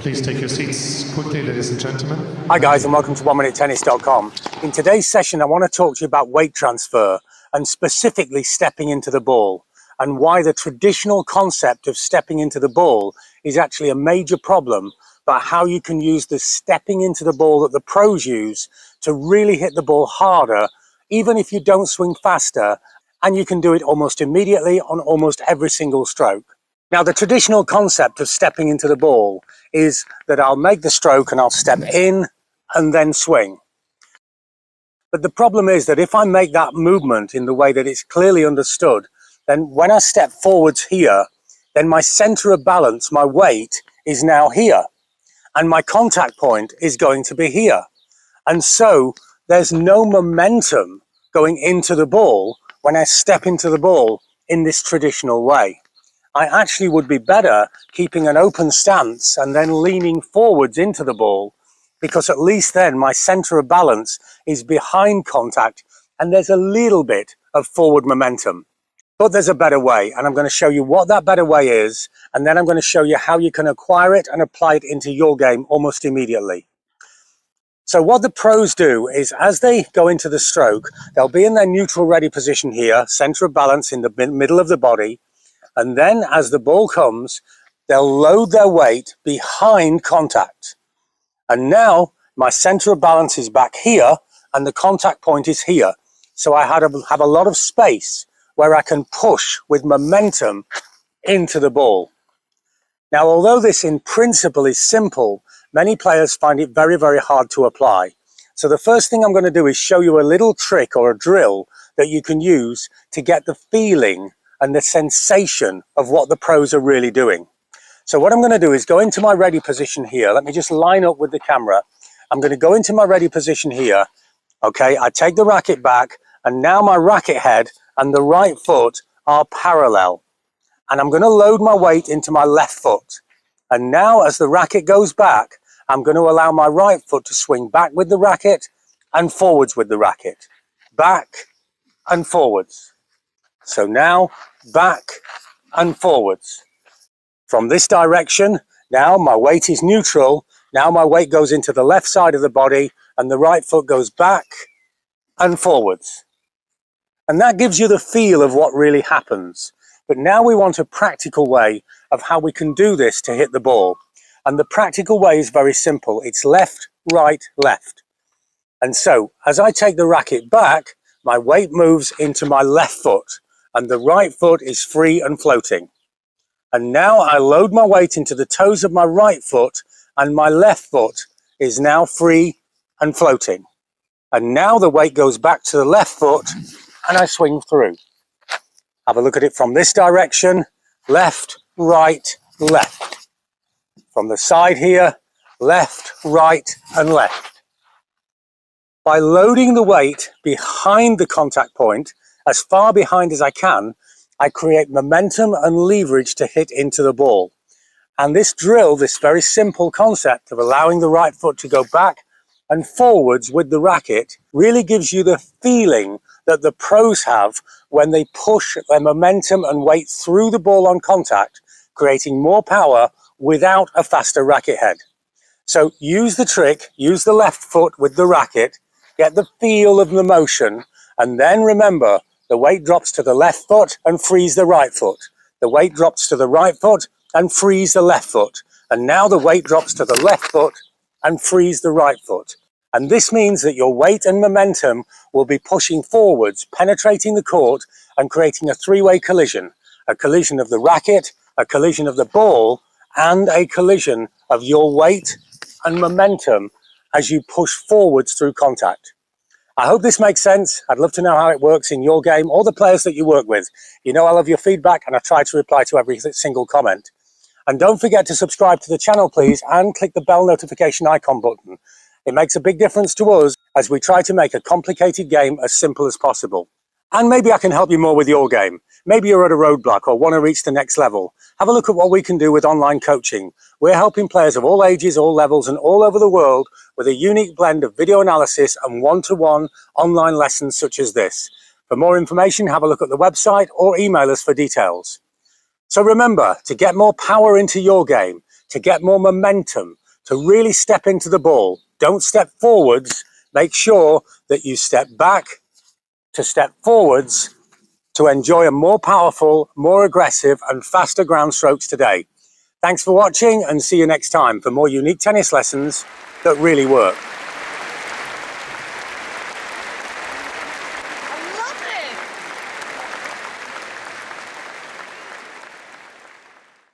Please take your seats quickly, ladies and gentlemen. Hi guys, and welcome to oneminutetennis.com. In today's session, I want to talk to you about weight transfer and specifically stepping into the ball, and why the traditional concept of stepping into the ball is actually a major problem, but how you can use the stepping into the ball that the pros use to really hit the ball harder, even if you don't swing faster, and you can do it almost immediately on almost every single stroke. Now, the traditional concept of stepping into the ball is that I'll make the stroke and I'll step in and then swing. But the problem is that if I make that movement in the way that it's clearly understood, then when I step forwards here, then my center of balance, my weight, is now here. And my contact point is going to be here. And so there's no momentum going into the ball when I step into the ball in this traditional way. I actually would be better keeping an open stance and then leaning forwards into the ball, because at least then my center of balance is behind contact and there's a little bit of forward momentum. But there's a better way, and I'm going to show you what that better way is, and then I'm going to show you how you can acquire it and apply it into your game almost immediately. So what the pros do is, as they go into the stroke, they'll be in their neutral ready position here, center of balance in the middle of the body. And then as the ball comes, they'll load their weight behind contact. And now my center of balance is back here and the contact point is here. So I have a lot of space where I can push with momentum into the ball. Now, although this in principle is simple, many players find it very, very hard to apply. So the first thing I'm going to do is show you a little trick or a drill that you can use to get the feeling and the sensation of what the pros are really doing. So what I'm going to do is go into my ready position here. Let me just line up with the camera. I'm going to go into my ready position here. Okay, I take the racket back, and now my racket head and the right foot are parallel. And I'm going to load my weight into my left foot. And now as the racket goes back, I'm going to allow my right foot to swing back with the racket and forwards with the racket. Back and forwards. So now back and forwards. From this direction, now my weight is neutral. Now my weight goes into the left side of the body and the right foot goes back and forwards. And that gives you the feel of what really happens. But now we want a practical way of how we can do this to hit the ball. And the practical way is very simple. It's left, right, left. And so as I take the racket back, my weight moves into my left foot and the right foot is free and floating. And now I load my weight into the toes of my right foot and my left foot is now free and floating. And now the weight goes back to the left foot and I swing through. Have a look at it from this direction, left, right, left. From the side here, left, right, and left. By loading the weight behind the contact point, as far behind as I can, I create momentum and leverage to hit into the ball. And this drill, this very simple concept of allowing the right foot to go back and forwards with the racket, really gives you the feeling that the pros have when they push their momentum and weight through the ball on contact, creating more power without a faster racket head. So use the trick, use the left foot with the racket, get the feel of the motion, and then remember, the weight drops to the left foot and frees the right foot. The weight drops to the right foot and frees the left foot. And now the weight drops to the left foot and frees the right foot. And this means that your weight and momentum will be pushing forwards, penetrating the court and creating a three-way collision. A collision of the racket, a collision of the ball, and a collision of your weight and momentum as you push forwards through contact. I hope this makes sense. I'd love to know how it works in your game or the players that you work with. You know I love your feedback and I try to reply to every single comment. And don't forget to subscribe to the channel, please, and click the bell notification icon button. It makes a big difference to us as we try to make a complicated game as simple as possible. And maybe I can help you more with your game. Maybe you're at a roadblock or want to reach the next level. Have a look at what we can do with online coaching. We're helping players of all ages, all levels, and all over the world with a unique blend of video analysis and one-to-one online lessons such as this. For more information, have a look at the website or email us for details. So remember, to get more power into your game, to get more momentum, to really step into the ball. Don't step forwards. Make sure that you step back to step forwards to enjoy a more powerful, more aggressive and faster ground strokes today. Thanks for watching and see you next time for more unique tennis lessons that really work.